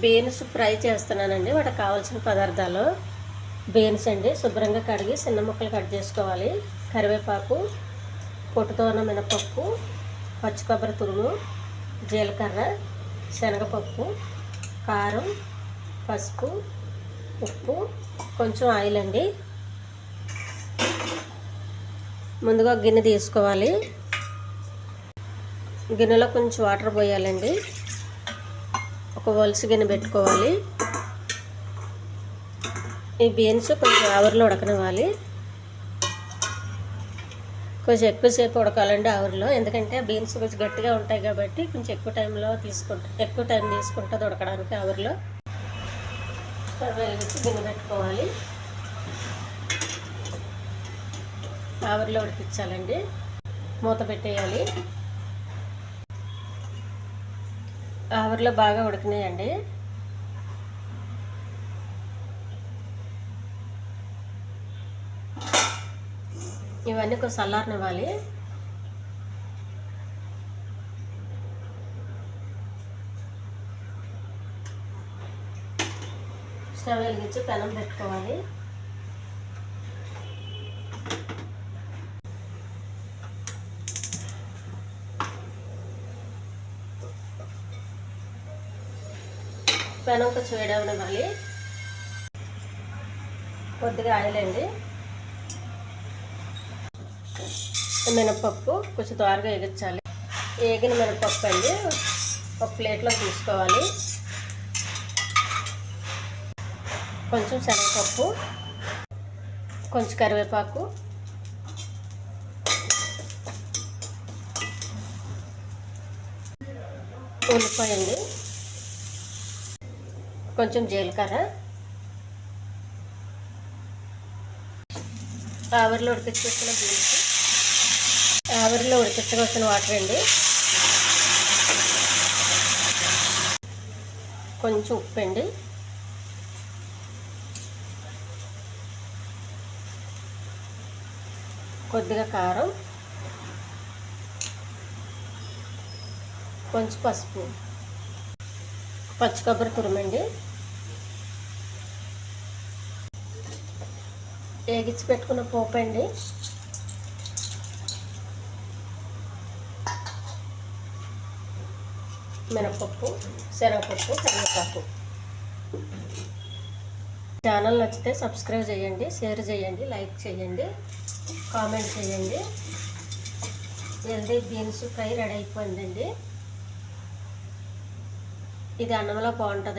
Beans fry చేస్తున్నానండి. వాటికి కావాల్సిన పదార్థాలు బీన్స్ అండి, శుభ్రంగా కడిగి చిన్న ముక్కలు కట్ చేసుకోవాలి. కరివేపాకు, పొట్టుతో ఉన్న మినపప్పు, పచ్చి కొబ్బరి తురుము, జీలకర్ర, శనగపప్పు, కారం, పసుపు, ఉప్పు, కొంచెం ఆయిల్ అండి. ముందుగా గిన్నె తీసుకోవాలి. గిన్నెలో కొంచెం వాటర్ పోయాలండి. ఒక వలస గిన్నె పెట్టుకోవాలి. ఈ బీన్స్ కొంచెం ఆవిరిలో ఉడకనివ్వాలి. కొంచెం ఎక్కువసేపు ఉడకాలండి ఆవిరిలో, ఎందుకంటే బీన్స్ కొంచెం గట్టిగా ఉంటాయి కాబట్టి కొంచెం ఎక్కువ టైం తీసుకుంటుంది ఉడకడానికి ఆవిరిలో. స్టవ్ వెలిగించి గిన్నె పెట్టుకోవాలి. ఆవిరిలో ఉడికించాలండి. మూత పెట్టేయాలి. ఆవిరిలో బాగా ఉడికినాయండి. ఇవన్నీ కొంచెం చల్లారనివ్వాలి. స్టవ్ వెలిగించి పెనం పెట్టుకోవాలి. పెనం కొంచెం వేడవనివ్వాలి. కొద్దిగా ఆయిల్ అండి. మినపప్పు కొంచెం త్వరగా ఎగించాలి. ఏగిన మినపప్పు అండి ఒక ప్లేట్లో తీసుకోవాలి. కొంచెం శనగపప్పు, కొంచెం కరివేపాకు, ఉల్లిపాయ అండి, కొంచెం జీలకర్ర, ఆవిరిలో ఉడికించుకొచ్చిన బీన్స్, ఆవిరిలో ఉడికించుకొచ్చిన వాటర్ అండి, కొంచెం ఉప్పు అండి, కొద్దిగా కారం, కొంచెం పసుపు, పచ్చి కొబ్బరి తురుమండి, వేగించి పెట్టుకున్న పోపు అండి, మినపప్పు, శనగపప్పు, కరివేపాకు. ఛానల్ నచ్చితే సబ్స్క్రైబ్ చేయండి, షేర్ చేయండి, లైక్ చేయండి, కామెంట్ చేయండి. హెల్దీ బీన్స్ ఫ్రై రెడీ అయిపోయిందండి. ఇది అన్నంలో బాగుంటుంది.